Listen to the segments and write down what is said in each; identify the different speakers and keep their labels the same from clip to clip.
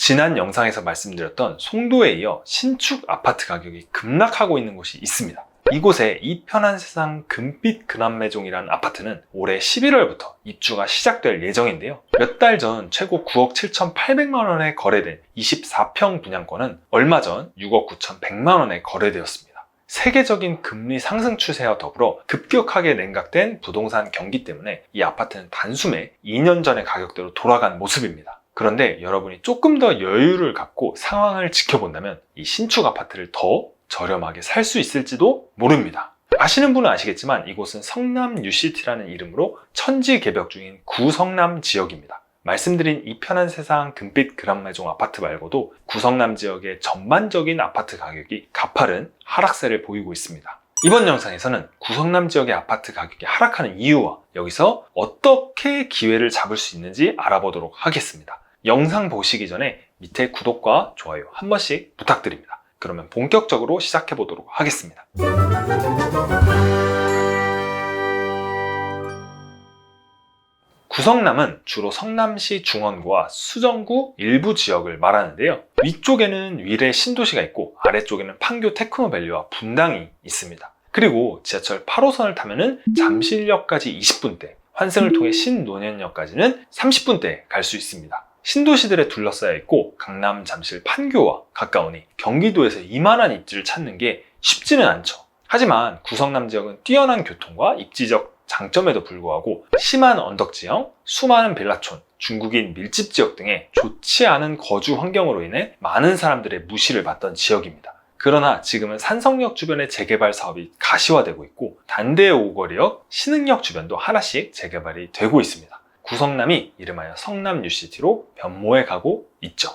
Speaker 1: 지난 영상에서 말씀드렸던 송도에 이어 신축 아파트 가격이 급락하고 있는 곳이 있습니다. 이곳에 이 편한 세상 금빛 그란매종이라는 아파트는 올해 11월부터 입주가 시작될 예정인데요. 몇 달 전 최고 9억 7,800만 원에 거래된 24평 분양권은 얼마 전 6억 9,100만 원에 거래되었습니다. 세계적인 금리 상승 추세와 더불어 급격하게 냉각된 부동산 경기 때문에 이 아파트는 단숨에 2년 전의 가격대로 돌아간 모습입니다. 그런데 여러분이 조금 더 여유를 갖고 상황을 지켜본다면 이 신축 아파트를 더 저렴하게 살 수 있을지도 모릅니다. 아시는 분은 아시겠지만 이곳은 성남 UCT라는 이름으로 천지개벽 중인 구성남 지역입니다. 말씀드린 이 편한 세상 금빛 그란매종 아파트 말고도 구성남 지역의 전반적인 아파트 가격이 가파른 하락세를 보이고 있습니다. 이번 영상에서는 구성남 지역의 아파트 가격이 하락하는 이유와 여기서 어떻게 기회를 잡을 수 있는지 알아보도록 하겠습니다. 영상 보시기 전에 밑에 구독과 좋아요 한 번씩 부탁드립니다. 그러면 본격적으로 시작해 보도록 하겠습니다. 구성남은 주로 성남시 중원구와 수정구 일부 지역을 말하는데요. 위쪽에는 위례 신도시가 있고 아래쪽에는 판교 테크노밸리와 분당이 있습니다. 그리고 지하철 8호선을 타면은 잠실역까지 20분대, 환승을 통해 신논현역까지는 30분대에 갈 수 있습니다. 신도시들에 둘러싸여 있고 강남, 잠실, 판교와 가까우니 경기도에서 이만한 입지를 찾는 게 쉽지는 않죠. 하지만 구성남 지역은 뛰어난 교통과 입지적 장점에도 불구하고 심한 언덕지형, 수많은 빌라촌, 중국인 밀집 지역 등의 좋지 않은 거주 환경으로 인해 많은 사람들의 무시를 받던 지역입니다. 그러나 지금은 산성역 주변의 재개발 사업이 가시화되고 있고 단대 오거리역, 신흥역 주변도 하나씩 재개발이 되고 있습니다. 구성남이 이름하여 성남 UCT로 변모해 가고 있죠.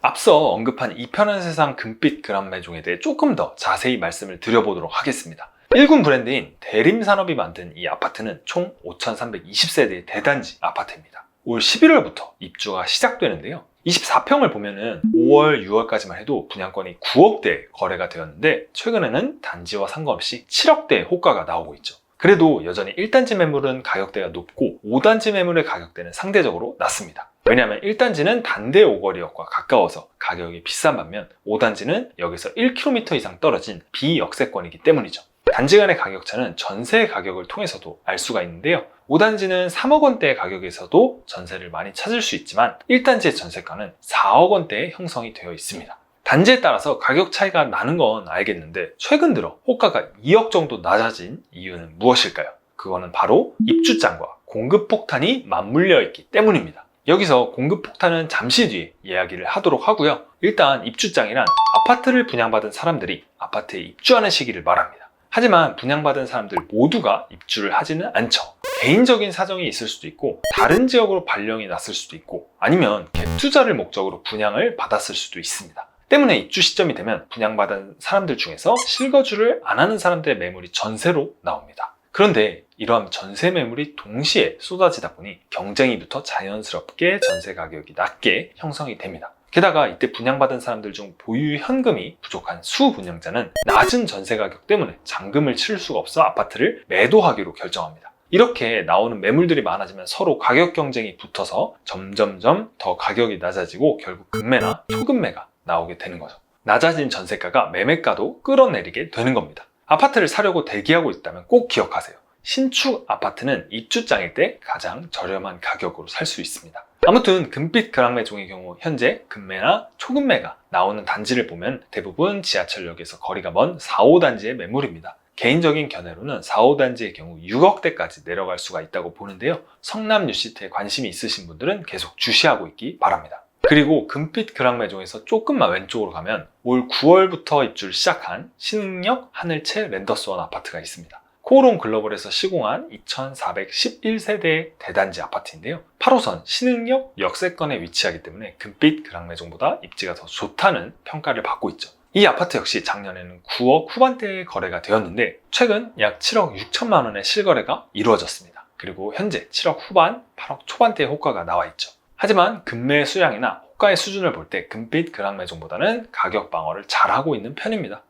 Speaker 1: 앞서 언급한 이 편한 세상 금빛 그란매종에 대해 조금 더 자세히 말씀을 드려보도록 하겠습니다. 1군 브랜드인 대림산업이 만든 이 아파트는 총 5,320세대의 대단지 아파트입니다. 올 11월부터 입주가 시작되는데요. 24평을 보면은 5월, 6월까지만 해도 분양권이 9억대 거래가 되었는데 최근에는 단지와 상관없이 7억대 호가가 나오고 있죠. 그래도 여전히 1단지 매물은 가격대가 높고 5단지 매물의 가격대는 상대적으로 낮습니다. 왜냐하면 1단지는 단대 오거리역과 가까워서 가격이 비싼 반면 5단지는 여기서 1km 이상 떨어진 비역세권이기 때문이죠. 단지 간의 가격차는 전세 가격을 통해서도 알 수가 있는데요. 5단지는 3억 원대의 가격에서도 전세를 많이 찾을 수 있지만 1단지의 전세가는 4억 원대에 형성이 되어 있습니다. 단지에 따라서 가격 차이가 나는 건 알겠는데 최근 들어 호가가 2억 정도 낮아진 이유는 무엇일까요? 그거는 바로 입주장과 공급 폭탄이 맞물려 있기 때문입니다. 여기서 공급 폭탄은 잠시 뒤에 이야기를 하도록 하고요. 일단 입주장이란 아파트를 분양받은 사람들이 아파트에 입주하는 시기를 말합니다. 하지만 분양받은 사람들 모두가 입주를 하지는 않죠. 개인적인 사정이 있을 수도 있고 다른 지역으로 발령이 났을 수도 있고 아니면 갭투자를 목적으로 분양을 받았을 수도 있습니다. 때문에 입주 시점이 되면 분양받은 사람들 중에서 실거주를 안 하는 사람들의 매물이 전세로 나옵니다. 그런데 이러한 전세 매물이 동시에 쏟아지다 보니 경쟁이부터 자연스럽게 전세 가격이 낮게 형성이 됩니다. 게다가 이때 분양받은 사람들 중 보유 현금이 부족한 수분양자는 낮은 전세 가격 때문에 잔금을 치를 수가 없어 아파트를 매도하기로 결정합니다. 이렇게 나오는 매물들이 많아지면 서로 가격 경쟁이 붙어서 점점점 더 가격이 낮아지고 결국 급매나 초급매가 나오게 되는 거죠. 낮아진 전세가가 매매가도 끌어내리게 되는 겁니다. 아파트를 사려고 대기하고 있다면 꼭 기억하세요. 신축 아파트는 입주장일 때 가장 저렴한 가격으로 살 수 있습니다. 아무튼 금빛 그란매종의 경우 현재 급매나 초급매가 나오는 단지를 보면 대부분 지하철역에서 거리가 먼 4, 5단지의 매물입니다. 개인적인 견해로는 4, 5단지의 경우 6억대까지 내려갈 수가 있다고 보는데요. 성남 UCT에 관심이 있으신 분들은 계속 주시하고 있기 바랍니다. 그리고 금빛 그란매종에서 조금만 왼쪽으로 가면 올 9월부터 입주를 시작한 신흥역 하늘채 랜더스원 아파트가 있습니다. 코오롱 글로벌에서 시공한 2,411세대의 대단지 아파트인데요. 8호선 신흥역 역세권에 위치하기 때문에 금빛 그란매종보다 입지가 더 좋다는 평가를 받고 있죠. 이 아파트 역시 작년에는 9억 후반대에 거래가 되었는데 최근 약 7억 6천만 원의 실거래가 이루어졌습니다. 그리고 현재 7억 후반, 8억 초반대의 호가가 나와 있죠. 하지만 급매 수량이나 호가의 수준을 볼 때 금빛 그란매종보다는 가격 방어를 잘하고 있는 편입니다.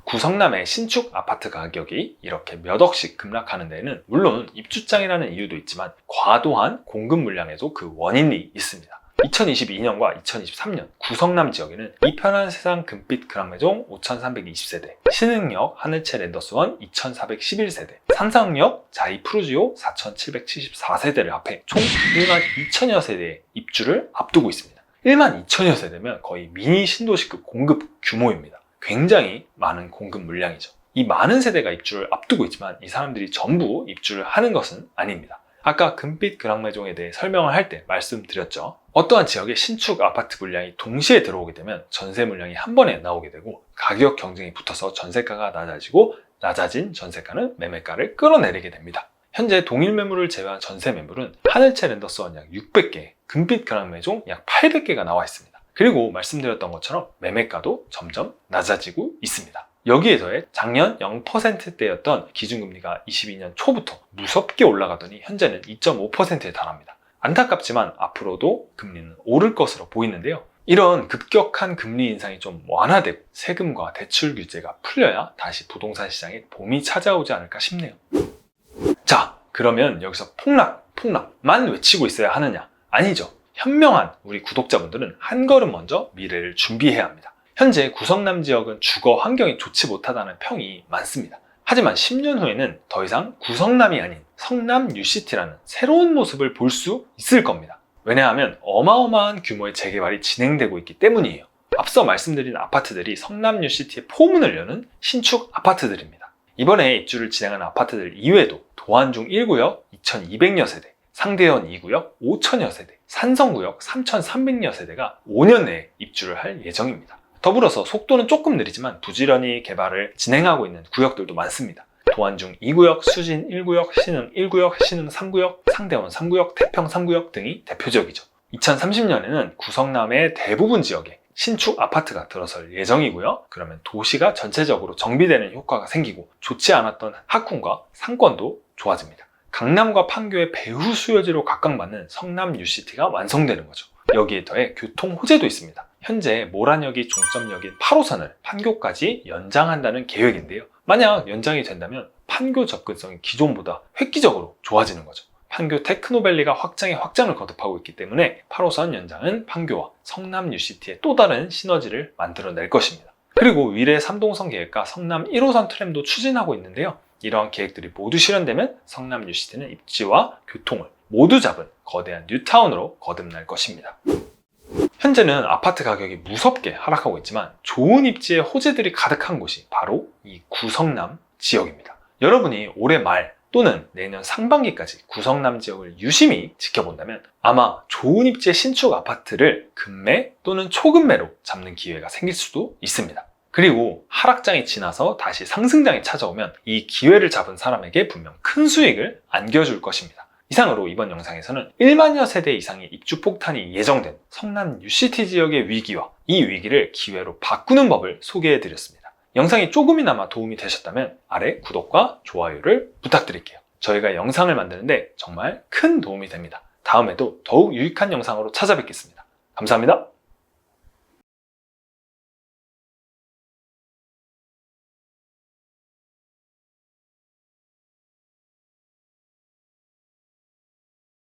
Speaker 1: 구성남의 신축 아파트 가격이 이렇게 몇 억씩 급락하는 데에는 물론 입주장이라는 이유도 있지만 과도한 공급 물량에도 그 원인이 있습니다. 2022년과 2023년 구성남 지역에는 이편한 세상 금빛 그랑매종 5320세대, 신흥역 하늘채 랜더스원 2411세대, 산상역 자이 푸르지오 4774세대를 합해 총 1만 2천여 세대의 입주를 앞두고 있습니다. 1만 2천여 세대면 거의 미니 신도시급 공급 규모입니다. 굉장히 많은 공급 물량이죠. 이 많은 세대가 입주를 앞두고 있지만 이 사람들이 전부 입주를 하는 것은 아닙니다. 아까 금빛 그랑매종에 대해 설명을 할 때 말씀드렸죠. 어떠한 지역에 신축 아파트 물량이 동시에 들어오게 되면 전세 물량이 한 번에 나오게 되고 가격 경쟁이 붙어서 전세가가 낮아지고 낮아진 전세가는 매매가를 끌어내리게 됩니다. 현재 동일 매물을 제외한 전세 매물은 하늘채 랜더스원 약 600개, 금빛 그랑매종 약 800개가 나와 있습니다. 그리고 말씀드렸던 것처럼 매매가도 점점 낮아지고 있습니다. 여기에 더해 작년 0%대였던 기준금리가 22년 초부터 무섭게 올라가더니 현재는 2.5%에 달합니다. 안타깝지만 앞으로도 금리는 오를 것으로 보이는데요. 이런 급격한 금리 인상이 좀 완화되고 세금과 대출 규제가 풀려야 다시 부동산 시장에 봄이 찾아오지 않을까 싶네요. 자, 그러면 여기서 폭락만 외치고 있어야 하느냐? 아니죠. 현명한 우리 구독자분들은 한 걸음 먼저 미래를 준비해야 합니다. 현재 구성남 지역은 주거 환경이 좋지 못하다는 평이 많습니다. 하지만 10년 후에는 더 이상 구성남이 아닌 성남 뉴시티라는 새로운 모습을 볼 수 있을 겁니다. 왜냐하면 어마어마한 규모의 재개발이 진행되고 있기 때문이에요. 앞서 말씀드린 아파트들이 성남 뉴시티의 포문을 여는 신축 아파트들입니다. 이번에 입주를 진행하는 아파트들 이외에도 도안중 1구역 2200여 세대, 상대원 2구역 5000여 세대, 산성구역 3300여 세대가 5년 내에 입주를 할 예정입니다. 더불어서 속도는 조금 느리지만 부지런히 개발을 진행하고 있는 구역들도 많습니다. 도안중 2구역, 수진 1구역, 신흥 1구역, 신흥 3구역, 상대원 3구역, 태평 3구역 등이 대표적이죠. 2030년에는 구성남의 대부분 지역에 신축 아파트가 들어설 예정이고요. 그러면 도시가 전체적으로 정비되는 효과가 생기고 좋지 않았던 학군과 상권도 좋아집니다. 강남과 판교의 배후 수요지로 각광받는 성남 뉴시티가 완성되는 거죠. 여기에 더해 교통 호재도 있습니다. 현재 모란역이 종점역인 8호선을 판교까지 연장한다는 계획인데요. 만약 연장이 된다면 판교 접근성이 기존보다 획기적으로 좋아지는 거죠. 판교 테크노밸리가 확장을 거듭하고 있기 때문에 8호선 연장은 판교와 성남 뉴시티의 또 다른 시너지를 만들어낼 것입니다. 그리고 위례 3동선 계획과 성남 1호선 트램도 추진하고 있는데요. 이러한 계획들이 모두 실현되면 성남 뉴시티는 입지와 교통을 모두 잡은 거대한 뉴타운으로 거듭날 것입니다. 현재는 아파트 가격이 무섭게 하락하고 있지만 좋은 입지의 호재들이 가득한 곳이 바로 이 구성남 지역입니다. 여러분이 올해 말 또는 내년 상반기까지 구성남 지역을 유심히 지켜본다면 아마 좋은 입지의 신축 아파트를 급매 또는 초급매로 잡는 기회가 생길 수도 있습니다. 그리고 하락장이 지나서 다시 상승장이 찾아오면 이 기회를 잡은 사람에게 분명 큰 수익을 안겨줄 것입니다. 이상으로 이번 영상에서는 1만여 세대 이상의 입주 폭탄이 예정된 성남 뉴시티 지역의 위기와 이 위기를 기회로 바꾸는 법을 소개해드렸습니다. 영상이 조금이나마 도움이 되셨다면 아래 구독과 좋아요를 부탁드릴게요. 저희가 영상을 만드는데 정말 큰 도움이 됩니다. 다음에도 더욱 유익한 영상으로 찾아뵙겠습니다. 감사합니다.